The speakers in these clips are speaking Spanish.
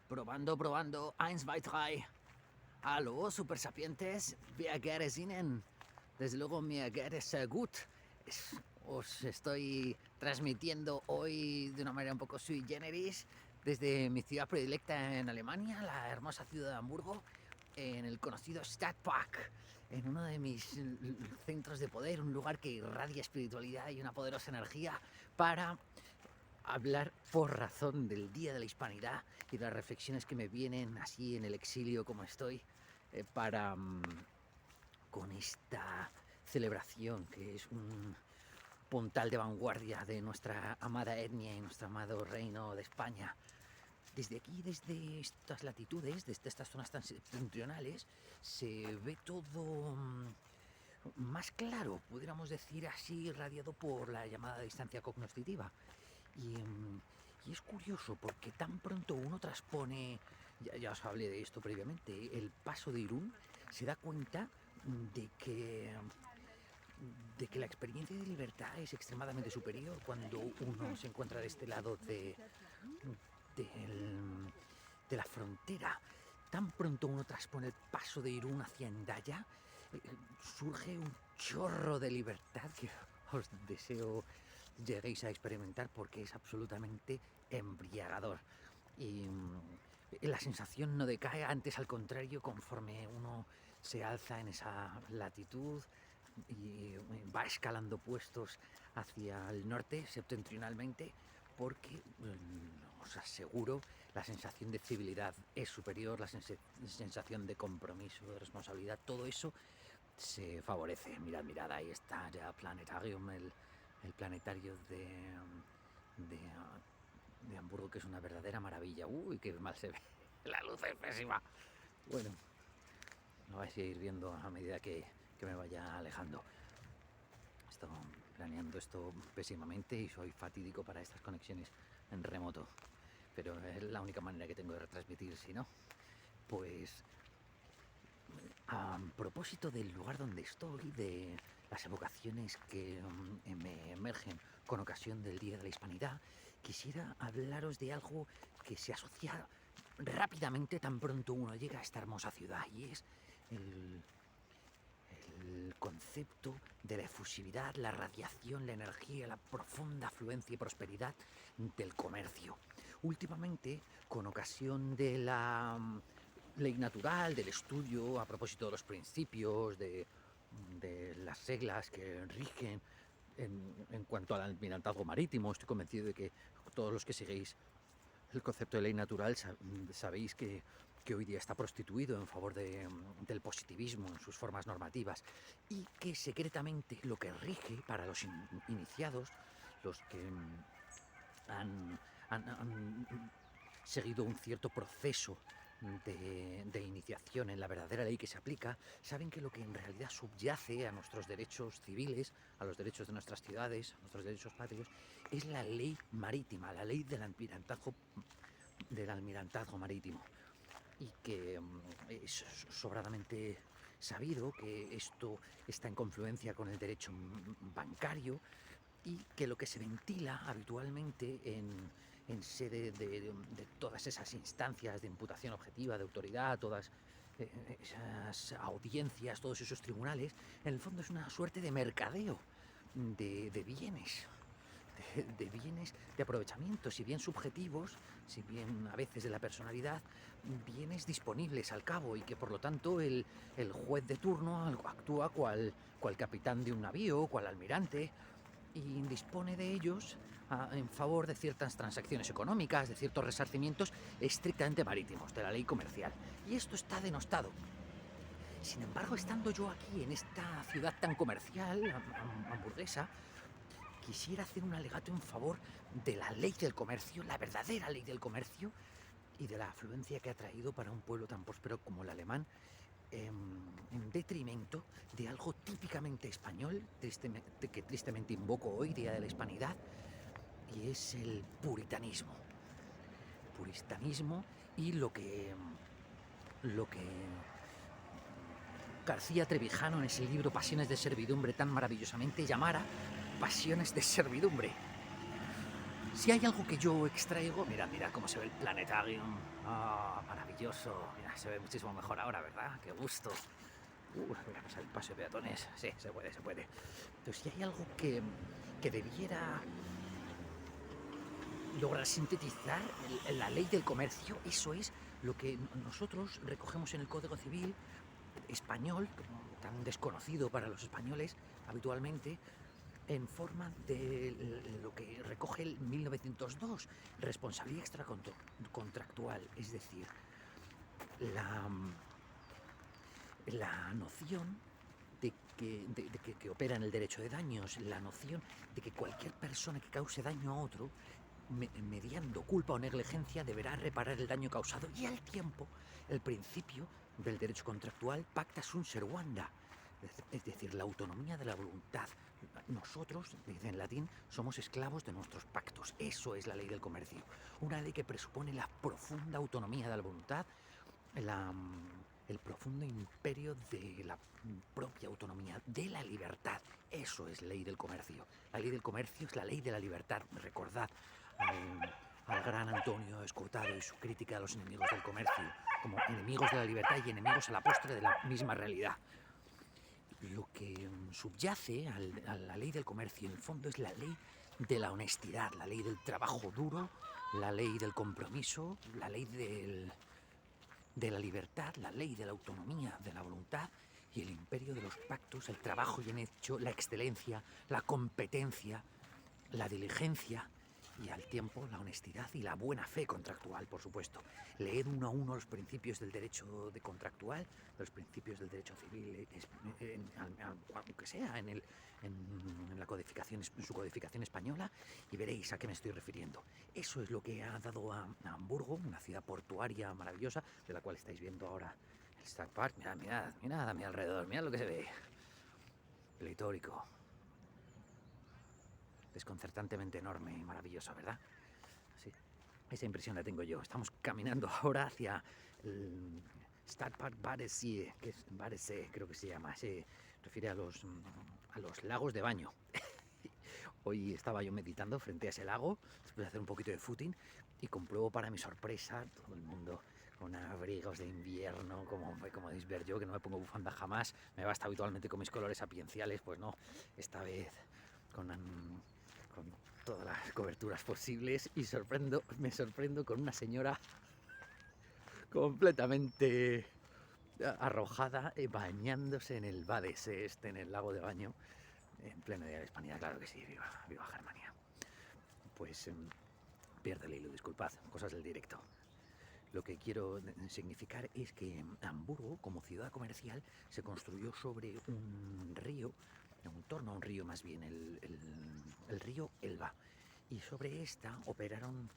Probando, probando. Eins, zwei, drei. Hallo, Supersapientes. Wer geht es Ihnen? Desde luego, mir geht es sehr gut. Os estoy transmitiendo hoy de una manera un poco sui generis desde mi ciudad predilecta en Alemania, la hermosa ciudad de Hamburgo, en el conocido Stadtpark, en uno de mis centros de poder, un lugar que irradia espiritualidad y una poderosa energía para hablar por razón del Día de la Hispanidad y de las reflexiones que me vienen así en el exilio como estoy para con esta celebración que es un puntal de vanguardia de nuestra amada etnia y nuestro amado reino de España. Desde aquí, desde estas latitudes, desde estas zonas tan septentrionales, se ve todo más claro, pudiéramos decir así, irradiado por la llamada distancia cognoscitiva. Y es curioso porque tan pronto uno transpone, ya os hablé de esto previamente, el paso de Irún, se da cuenta de que, de que la experiencia de libertad es extremadamente superior cuando uno se encuentra de este lado del- de la frontera. Tan pronto uno transpone el paso de Irún hacia Hendaya, surge un chorro de libertad que os deseo lleguéis a experimentar porque es absolutamente embriagador. Y la sensación no decae, antes al contrario, conforme uno se alza en esa latitud y va escalando puestos hacia el norte, septentrionalmente, porque os aseguro, la sensación de civilidad es superior, la sensación de compromiso, de responsabilidad, todo eso se favorece. Mirad, mirad, ahí está ya Planetarium, el planetario de, de Hamburgo, que es una verdadera maravilla. Uy, qué mal se ve. La luz es pésima. Bueno, lo vais a ir viendo a medida que me vaya alejando. Estoy planeando esto pésimamente y soy fatídico para estas conexiones en remoto. Pero es la única manera que tengo de retransmitir, si no, pues a propósito del lugar donde estoy, de las evocaciones que me emergen con ocasión del Día de la Hispanidad, quisiera hablaros de algo que se asocia rápidamente tan pronto uno llega a esta hermosa ciudad, y es el, el concepto de la efusividad, la radiación, la energía, la profunda afluencia y prosperidad del comercio. Últimamente, con ocasión de la ley natural, del estudio a propósito de los principios, de las reglas que rigen en cuanto al almirantazgo marítimo, estoy convencido de que todos los que seguís el concepto de ley natural sabéis que hoy día está prostituido en favor del positivismo en sus formas normativas, y que secretamente lo que rige para los iniciados, los que han seguido un cierto proceso de iniciación en la verdadera ley que se aplica, saben que lo que en realidad subyace a nuestros derechos civiles, a los derechos de nuestras ciudades, a nuestros derechos patrios, es la ley marítima, la ley del almirantazgo marítimo. Y que es sobradamente sabido que esto está en confluencia con el derecho bancario, y que lo que se ventila habitualmente en sede de todas esas instancias de imputación objetiva, de autoridad, todas esas audiencias, todos esos tribunales, en el fondo es una suerte de mercadeo de bienes, de bienes de aprovechamiento, si bien subjetivos, si bien a veces de la personalidad, bienes disponibles al cabo, y que por lo tanto el juez de turno actúa cual capitán de un navío, cual almirante, y dispone de ellos en favor de ciertas transacciones económicas, de ciertos resarcimientos estrictamente marítimos, de la ley comercial. Y esto está denostado. Sin embargo, estando yo aquí en esta ciudad tan comercial, hamburguesa, quisiera hacer un alegato en favor de la ley del comercio, la verdadera ley del comercio, y de la afluencia que ha traído para un pueblo tan próspero como el alemán, en detrimento de algo típicamente español, que tristemente invoco hoy, Día de la Hispanidad, y es el puritanismo. Puritanismo y lo que García Trevijano en ese libro Pasiones de Servidumbre tan maravillosamente llamara pasiones de servidumbre. Si hay algo que yo extraigo, mira, mira cómo se ve el planetarium. Ah, maravilloso. Mira, se ve muchísimo mejor ahora, ¿verdad? Qué gusto. Mira, pasar el paso de peatones. Sí, se puede, se puede. Entonces, si hay algo que debiera lograr sintetizar la ley del comercio, eso es lo que nosotros recogemos en el Código Civil español, tan desconocido para los españoles habitualmente, en forma de lo que recoge el 1902, responsabilidad extracontractual, es decir, la, la noción que opera en el derecho de daños, la noción de que cualquier persona que cause daño a otro, mediando culpa o negligencia, deberá reparar el daño causado, y al tiempo el principio del derecho contractual pacta sunt servanda, es decir, la autonomía de la voluntad. Nosotros, dice en latín, somos esclavos de nuestros pactos. Eso es la ley del comercio. Una ley que presupone la profunda autonomía de la voluntad, el profundo imperio de la propia autonomía, de la libertad. Eso es ley del comercio. La ley del comercio es la ley de la libertad. Recordad al gran Antonio Escotado y su crítica a los enemigos del comercio, como enemigos de la libertad y enemigos a la postre de la misma realidad. Lo que subyace a la ley del comercio, en el fondo, es la ley de la honestidad, la ley del trabajo duro, la ley del compromiso, la ley de la libertad, la ley de la autonomía, de la voluntad y el imperio de los pactos, el trabajo bien hecho, la excelencia, la competencia, la diligencia y al tiempo la honestidad y la buena fe contractual, por supuesto. Leed uno a uno los principios del derecho de contractual, los principios del derecho civil, aunque sea en la codificación, en su codificación española, y veréis a qué me estoy refiriendo. Eso es lo que ha dado a Hamburgo, una ciudad portuaria maravillosa, de la cual estáis viendo ahora el Star Park. Mirad, mirad, mirad a mi alrededor, mirad lo que se ve. Pletórico. Desconcertantemente enorme y maravilloso, ¿verdad? Sí, esa impresión la tengo yo. Estamos caminando ahora hacia el Stadtpark Badesee, que es Badesee, creo que se llama. Se refiere a los lagos de baño. Hoy estaba yo meditando frente a ese lago, después de hacer un poquito de footing, y compruebo para mi sorpresa, todo el mundo con abrigos de invierno, como podéis ver yo, que no me pongo bufanda jamás, me basta habitualmente con mis colores sapienciales, pues no, esta vez con todas las coberturas posibles, y me sorprendo con una señora completamente arrojada, bañándose en el Badesee, en el lago de baño, en pleno día de la Hispanidad. Claro que sí, viva Germania. Pues pierde el hilo, disculpad, cosas del directo. Lo que quiero significar es que Hamburgo, como ciudad comercial, se construyó sobre un río, en torno a un río más bien, el río Elba. Y sobre esta operaron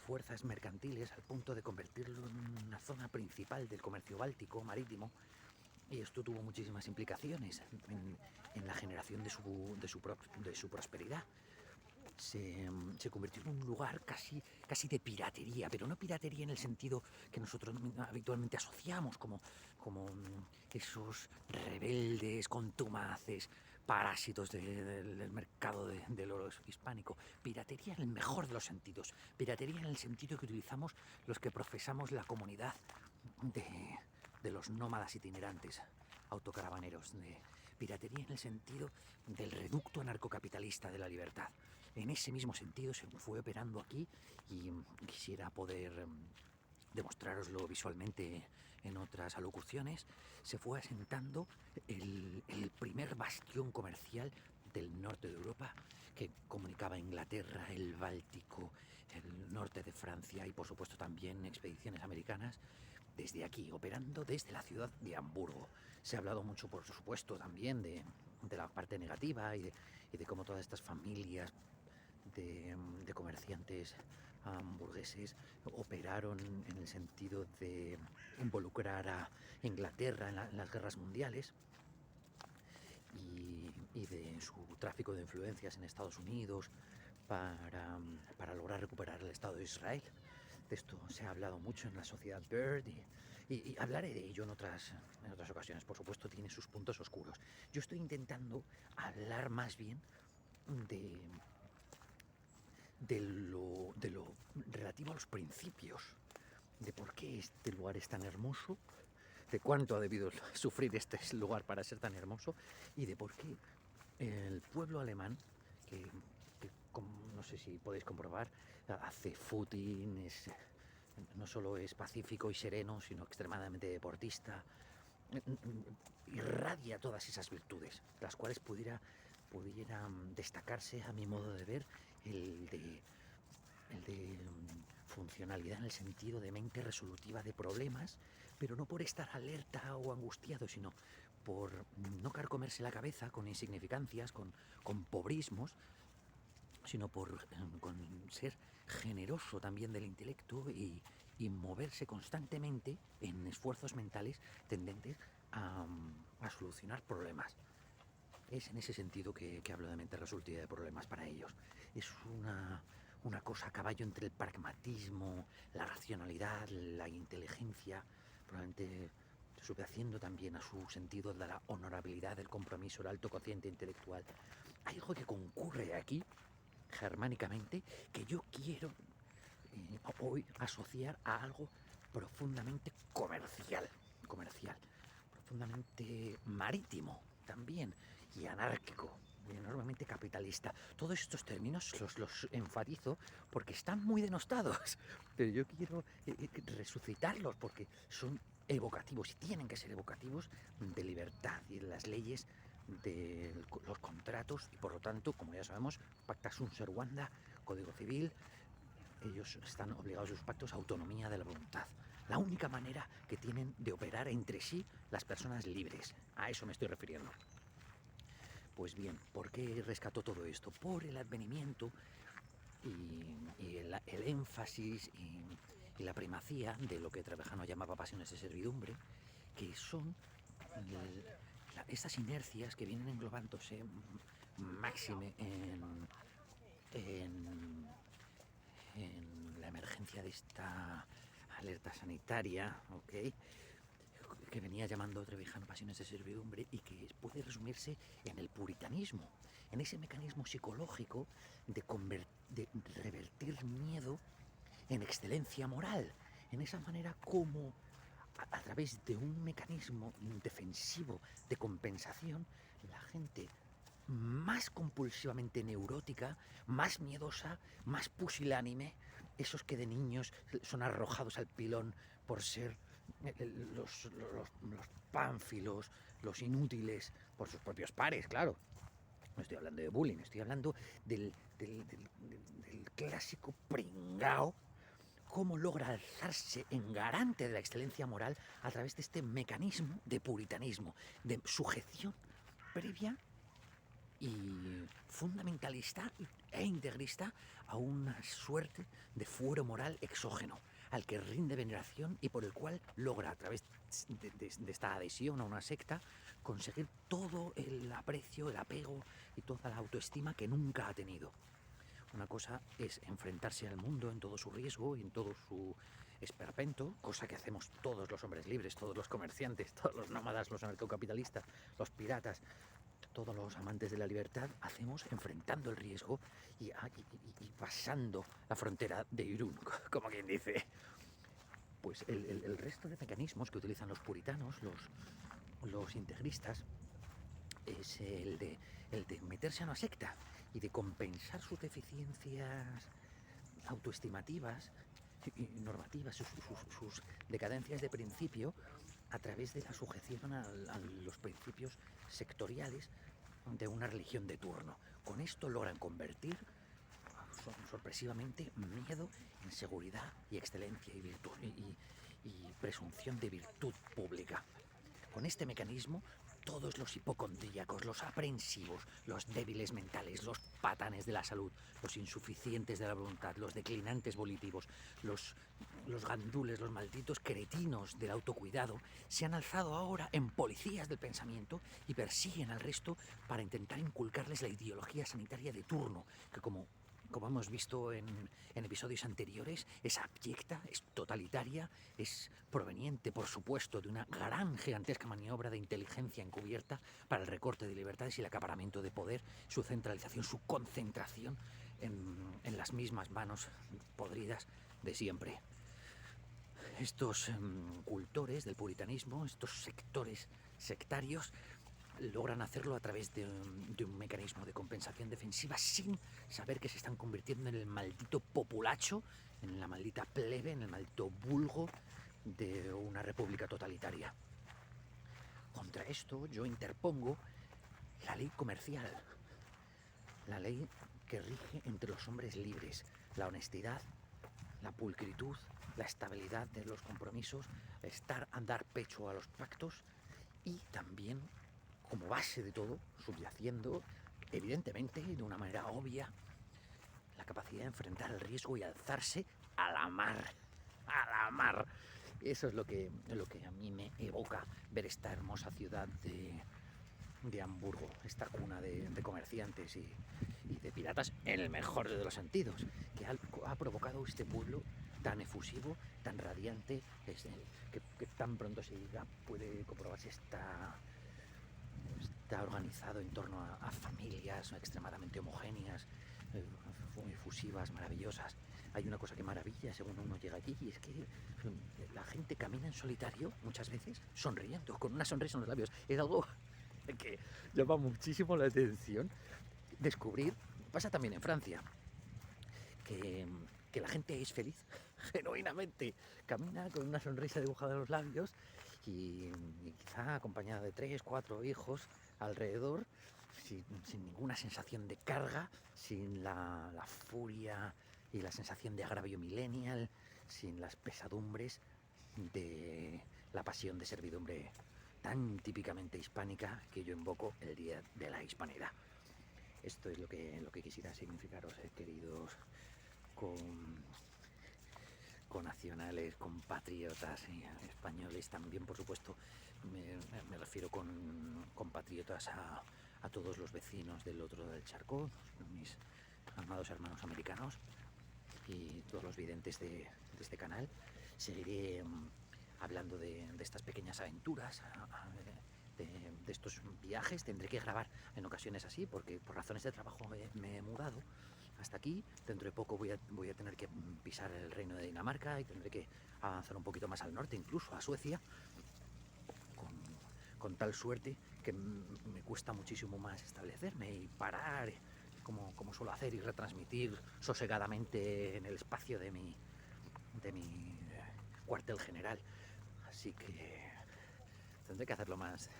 fuerzas mercantiles al punto de convertirlo en una zona principal del comercio báltico marítimo. Y esto tuvo muchísimas implicaciones en la generación de su prosperidad. Se convirtió en un lugar casi de piratería, pero no piratería en el sentido que nosotros habitualmente asociamos, como esos rebeldes, contumaces, parásitos del mercado del oro hispánico. Piratería en el mejor de los sentidos. Piratería en el sentido que utilizamos los que profesamos la comunidad de los nómadas itinerantes, autocaravaneros. De piratería en el sentido del reducto anarcocapitalista de la libertad. En ese mismo sentido se fue operando aquí, y quisiera poder demostrároslo visualmente en otras alocuciones. Se fue asentando el primer bastión comercial del norte de Europa, que comunicaba Inglaterra, el Báltico, el norte de Francia y por supuesto también expediciones americanas, desde aquí, operando desde la ciudad de Hamburgo. Se ha hablado mucho, por supuesto, también de la parte negativa y de cómo todas estas familias de comerciantes hamburgueses operaron en el sentido de involucrar a Inglaterra en las guerras mundiales, y de su tráfico de influencias en Estados Unidos para lograr recuperar el Estado de Israel. De esto se ha hablado mucho en la sociedad Bird, y hablaré de ello en otras ocasiones. Por supuesto, tiene sus puntos oscuros. Yo estoy intentando hablar más bien de de lo relativo a los principios, de por qué este lugar es tan hermoso, de cuánto ha debido sufrir este lugar para ser tan hermoso y de por qué el pueblo alemán, que no sé si podéis comprobar, hace footing, no solo es pacífico y sereno, sino extremadamente deportista, irradia todas esas virtudes, las cuales pudieran destacarse, a mi modo de ver, el de funcionalidad en el sentido de mente resolutiva de problemas, pero no por estar alerta o angustiado, sino por no carcomerse la cabeza con insignificancias, con pobrismos, sino con ser generoso también del intelecto y moverse constantemente en esfuerzos mentales tendentes a solucionar problemas. Es en ese sentido que hablo de mente resolutiva de problemas para ellos. Es una cosa a caballo entre el pragmatismo, la racionalidad, la inteligencia, probablemente subyaciendo también a su sentido de la honorabilidad, del compromiso, el alto cociente intelectual. Hay algo que concurre aquí, germánicamente, que yo quiero hoy asociar a algo profundamente comercial, profundamente marítimo también, y anárquico, y enormemente capitalista. Todos estos términos los enfatizo porque están muy denostados, pero yo quiero resucitarlos porque son evocativos y tienen que ser evocativos de libertad y de las leyes de los contratos y por lo tanto, como ya sabemos, pacta sunt servanda, código civil. Ellos están obligados a sus pactos a autonomía de la voluntad. La única manera que tienen de operar entre sí las personas libres. A eso me estoy refiriendo. Pues bien, ¿por qué rescató todo esto? Por el advenimiento y el énfasis y la primacía de lo que Trevejano llamaba pasiones de servidumbre, que son estas inercias que vienen englobándose máxime en la emergencia de esta alerta sanitaria, ¿ok?, que venía llamando Trevijano pasiones de servidumbre y que puede resumirse en el puritanismo, en ese mecanismo psicológico de revertir miedo en excelencia moral, en esa manera como a través de un mecanismo defensivo de compensación, la gente más compulsivamente neurótica, más miedosa, más pusilánime, esos que de niños son arrojados al pilón por ser los pánfilos, los inútiles, por sus propios pares, claro. No estoy hablando de bullying, estoy hablando del clásico pringao, cómo logra alzarse en garante de la excelencia moral a través de este mecanismo de puritanismo, de sujeción previa y fundamentalista e integrista a una suerte de fuero moral exógeno, al que rinde veneración y por el cual logra, a través de esta adhesión a una secta, conseguir todo el aprecio, el apego y toda la autoestima que nunca ha tenido. Una cosa es enfrentarse al mundo en todo su riesgo y en todo su esperpento, cosa que hacemos todos los hombres libres, todos los comerciantes, todos los nómadas, los anarcocapitalistas, los piratas, todos los amantes de la libertad, hacemos enfrentando el riesgo y pasando la frontera de Irún, como quien dice. Pues el resto de mecanismos que utilizan los puritanos, los integristas, es el de meterse a una secta y de compensar sus deficiencias autoestimativas y normativas, sus decadencias de principio, a través de la sujeción a los principios sectoriales de una religión de turno. Con esto logran convertir sorpresivamente miedo en seguridad y excelencia y virtud y presunción de virtud pública. Con este mecanismo, todos los hipocondríacos, los aprensivos, los débiles mentales, los patanes de la salud, los insuficientes de la voluntad, los declinantes volitivos, los gandules, los malditos cretinos del autocuidado, se han alzado ahora en policías del pensamiento y persiguen al resto para intentar inculcarles la ideología sanitaria de turno, que como hemos visto en episodios anteriores, es abyecta, es totalitaria, es proveniente, por supuesto, de una gran, gigantesca maniobra de inteligencia encubierta para el recorte de libertades y el acaparamiento de poder, su centralización, su concentración en las mismas manos podridas de siempre. Estos cultores del puritanismo, estos sectores sectarios, logran hacerlo a través de un mecanismo de compensación defensiva sin saber que se están convirtiendo en el maldito populacho, en la maldita plebe, en el maldito vulgo de una república totalitaria. Contra esto yo interpongo la ley comercial, la ley que rige entre los hombres libres, la honestidad, la pulcritud, la estabilidad de los compromisos, dar pecho a los pactos y también, como base de todo, subyaciendo, evidentemente, de una manera obvia, la capacidad de enfrentar el riesgo y alzarse a la mar. A la mar. Eso es lo que a mí me evoca ver esta hermosa ciudad de Hamburgo, esta cuna de comerciantes y de piratas en el mejor de los sentidos, que ha provocado este pueblo tan efusivo, tan radiante, que tan pronto se diga, puede comprobarse está organizado en torno a familias extremadamente homogéneas, efusivas, maravillosas. Hay una cosa que maravilla según uno llega allí y es que la gente camina en solitario muchas veces sonriendo, con una sonrisa en los labios. Es algo que llama muchísimo la atención descubrir. Pasa también en Francia, que la gente es feliz, genuinamente. Camina con una sonrisa dibujada en los labios y quizá acompañada de 3, 4 hijos alrededor, sin ninguna sensación de carga, sin la furia y la sensación de agravio millennial, sin las pesadumbres de la pasión de servidumbre tan típicamente hispánica que yo invoco el Día de la Hispanidad. Esto es lo que quisiera significaros, queridos nacionales, compatriotas españoles, también por supuesto me refiero con compatriotas a todos los vecinos del otro lado del charco, mis amados hermanos americanos y todos los videntes de este canal. Seguiré hablando de estas pequeñas aventuras, de estos viajes. Tendré que grabar en ocasiones así porque por razones de trabajo me he mudado hasta aquí. Dentro de poco voy a tener que pisar el reino de Dinamarca y tendré que avanzar un poquito más al norte, incluso a Suecia, con tal suerte que me cuesta muchísimo más establecerme y parar como suelo hacer y retransmitir sosegadamente en el espacio de mi cuartel general. Así que tendré que hacerlo más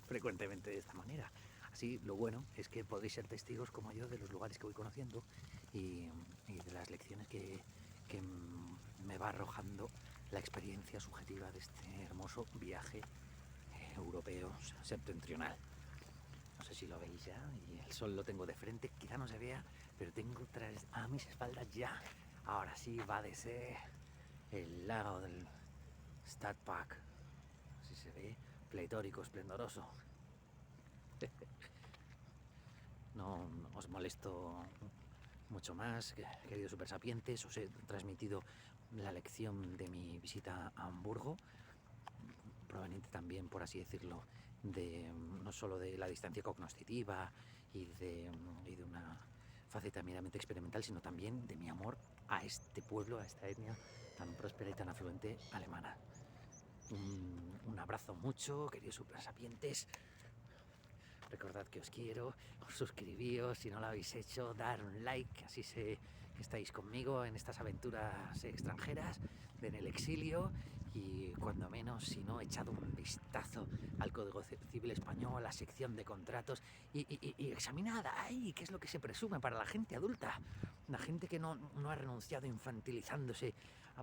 frecuentemente de esta manera. Así, lo bueno es que podréis ser testigos como yo de los lugares que voy conociendo y de las lecciones que me va arrojando la experiencia subjetiva de este hermoso viaje europeo septentrional. No sé si lo veis ya, y el sol lo tengo de frente, quizá no se vea, pero tengo a mis espaldas ya, ahora sí va de ser el lago del Stadtpark, así se ve, pletórico, esplendoroso. No os molesto mucho más, queridos supersapientes. Os he transmitido la lección de mi visita a Hamburgo, proveniente también, por así decirlo, no solo de la distancia cognoscitiva y de una faceta meramente experimental, sino también de mi amor a este pueblo, a esta etnia tan próspera y tan afluente alemana. Un abrazo mucho, queridos supersapientes. Recordad que os quiero, suscribíos si no lo habéis hecho, dar un like, así estáis conmigo en estas aventuras extranjeras, en el exilio, y cuando menos, si no, echad un vistazo al Código Civil Español, a la sección de contratos, y examinad ahí qué es lo que se presume para la gente adulta, la gente que no ha renunciado infantilizándose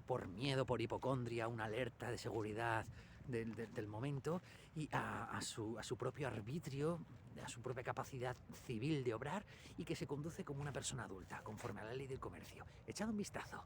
por miedo, por hipocondria, una alerta de seguridad del momento, y a su propio arbitrio, a su propia capacidad civil de obrar, y que se conduce como una persona adulta, conforme a la ley del comercio. Echad un vistazo